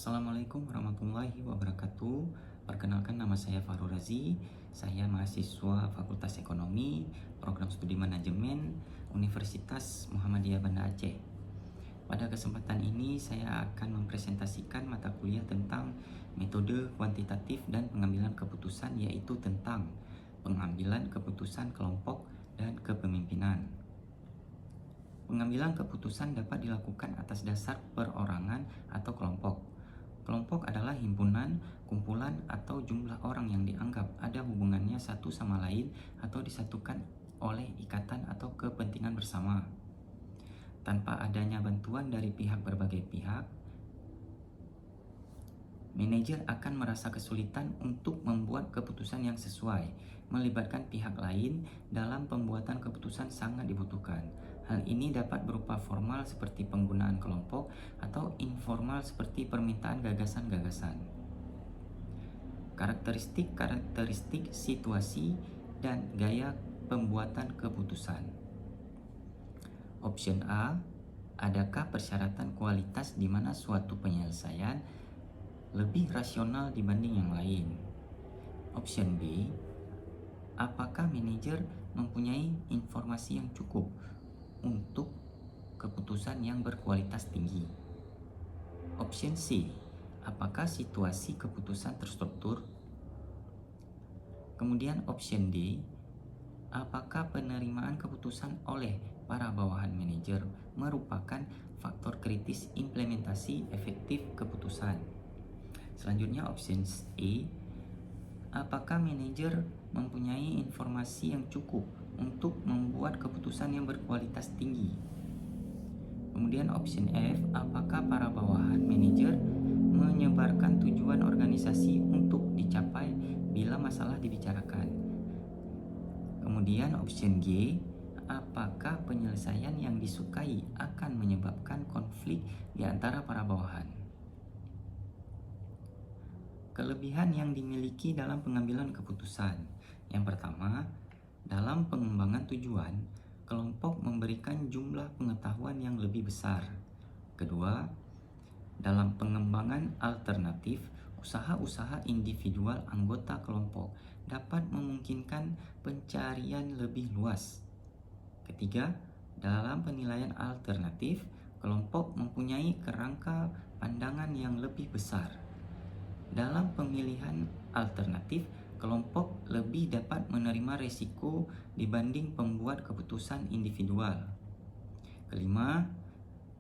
Assalamualaikum warahmatullahi wabarakatuh. Perkenalkan, nama saya Farul Razi. Saya mahasiswa Fakultas Ekonomi, Program Studi Manajemen, Universitas Muhammadiyah Banda Aceh. Pada kesempatan ini saya akan mempresentasikan mata kuliah tentang metode kuantitatif dan pengambilan keputusan, yaitu tentang pengambilan keputusan kelompok dan kepemimpinan. Pengambilan keputusan dapat dilakukan atas dasar perorangan atau kelompok. Kelompok adalah himpunan, kumpulan, atau jumlah orang yang dianggap ada hubungannya satu sama lain atau disatukan oleh ikatan atau kepentingan bersama. Tanpa adanya bantuan dari berbagai pihak, manajer akan merasa kesulitan untuk membuat keputusan yang sesuai. Melibatkan pihak lain dalam pembuatan keputusan sangat dibutuhkan. Hal ini dapat berupa formal seperti penggunaan kelompok atau informal seperti permintaan gagasan-gagasan. Karakteristik situasi dan gaya pembuatan keputusan. Option A, adakah persyaratan kualitas di mana suatu penyelesaian lebih rasional dibanding yang lain? Option B, apakah manajer mempunyai informasi yang cukup untuk keputusan yang berkualitas tinggi? Option C, apakah situasi keputusan terstruktur? Kemudian option D, apakah penerimaan keputusan oleh para bawahan manajer merupakan faktor kritis implementasi efektif keputusan? Selanjutnya option E, apakah manajer mempunyai informasi yang cukup untuk membuat keputusan yang berkualitas tinggi? Kemudian option F, apakah para bawahan manajer menyebarkan tujuan organisasi untuk dicapai bila masalah dibicarakan? Kemudian option G, apakah penyelesaian yang disukai akan menyebabkan konflik di antara para bawahan? Kelebihan yang dimiliki dalam pengambilan keputusan. Yang pertama, dalam pengembangan tujuan, kelompok memberikan jumlah pengetahuan yang lebih besar. Kedua, dalam pengembangan alternatif, usaha-usaha individual anggota kelompok dapat memungkinkan pencarian lebih luas. Ketiga, dalam penilaian alternatif, kelompok mempunyai kerangka pandangan yang lebih besar. Dalam pemilihan alternatif, kelompok lebih dapat menerima risiko dibanding pembuat keputusan individual. Kelima,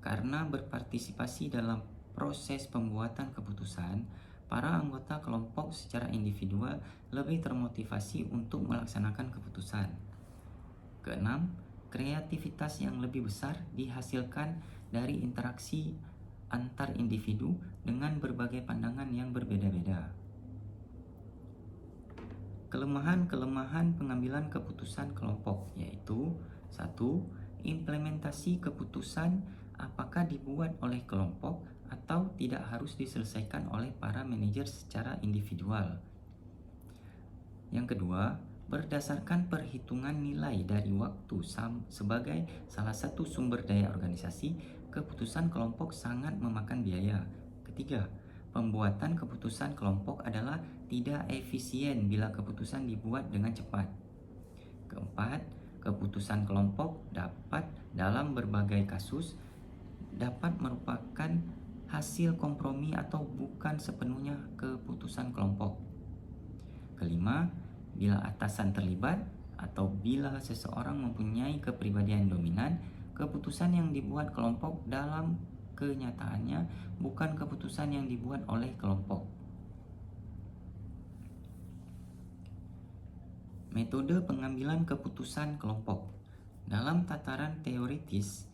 karena berpartisipasi dalam proses pembuatan keputusan, para anggota kelompok secara individual lebih termotivasi untuk melaksanakan keputusan. Keenam, kreativitas yang lebih besar dihasilkan dari interaksi antar individu dengan berbagai pandangan yang berbeda-beda. Kelemahan-kelemahan pengambilan keputusan kelompok yaitu 1. Implementasi keputusan apakah dibuat oleh kelompok atau tidak harus diselesaikan oleh para manajer secara individual. Yang kedua, berdasarkan perhitungan nilai dari waktu sebagai salah satu sumber daya organisasi, keputusan kelompok sangat memakan biaya. Ketiga, pembuatan keputusan kelompok adalah tidak efisien bila keputusan dibuat dengan cepat. Keempat, keputusan kelompok dapat dalam berbagai kasus dapat merupakan hasil kompromi atau bukan sepenuhnya keputusan kelompok. Kelima, bila atasan terlibat atau bila seseorang mempunyai kepribadian dominan, keputusan yang dibuat kelompok dalam kenyataannya bukan keputusan yang dibuat oleh kelompok. Metode pengambilan keputusan kelompok. Dalam tataran teoritis,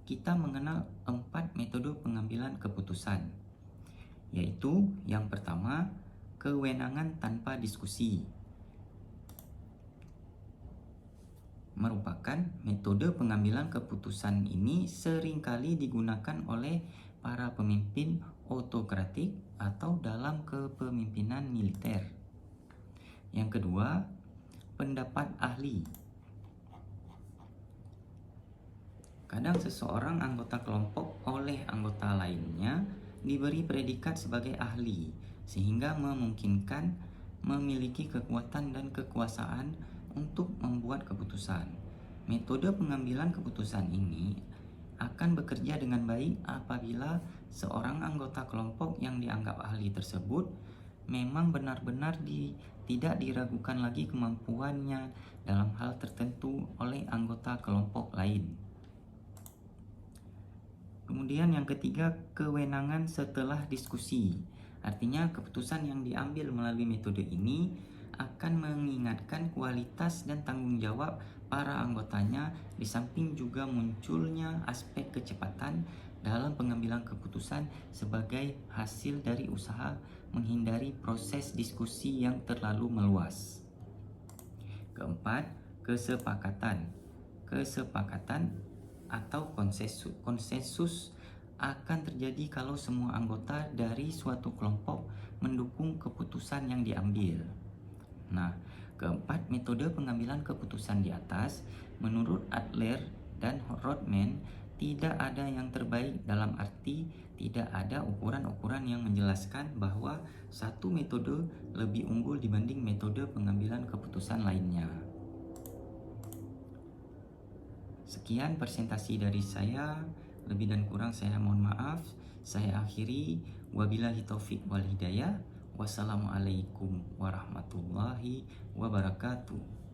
kita mengenal 4 metode pengambilan keputusan, yaitu yang pertama, kewenangan tanpa diskusi. Merupakan metode pengambilan keputusan ini seringkali digunakan oleh para pemimpin autokratik atau dalam kepemimpinan militer. Yang kedua, pendapat ahli. Kadang seseorang anggota kelompok oleh anggota lainnya diberi predikat sebagai ahli, sehingga memungkinkan memiliki kekuatan dan kekuasaan untuk membuat keputusan. Metode pengambilan keputusan ini akan bekerja dengan baik apabila seorang anggota kelompok yang dianggap ahli tersebut memang benar-benar tidak diragukan lagi kemampuannya dalam hal tertentu oleh anggota kelompok lain. Kemudian yang ketiga, kewenangan setelah diskusi. Artinya keputusan yang diambil melalui metode ini akan mengingatkan kualitas dan tanggung jawab para anggotanya, di samping juga munculnya aspek kecepatan dalam pengambilan keputusan sebagai hasil dari usaha menghindari proses diskusi yang terlalu meluas. Keempat, kesepakatan. Kesepakatan atau konsensus akan terjadi kalau semua anggota dari suatu kelompok mendukung keputusan yang diambil. Nah, keempat, metode pengambilan keputusan di atas menurut Adler dan Rodman tidak ada yang terbaik, dalam arti tidak ada ukuran-ukuran yang menjelaskan bahwa satu metode lebih unggul dibanding metode pengambilan keputusan lainnya. Sekian presentasi dari saya, lebih dan kurang saya mohon maaf. Saya akhiri, wabillahi taufik wal hidayah. Wassalamualaikum warahmatullahi wabarakatuh.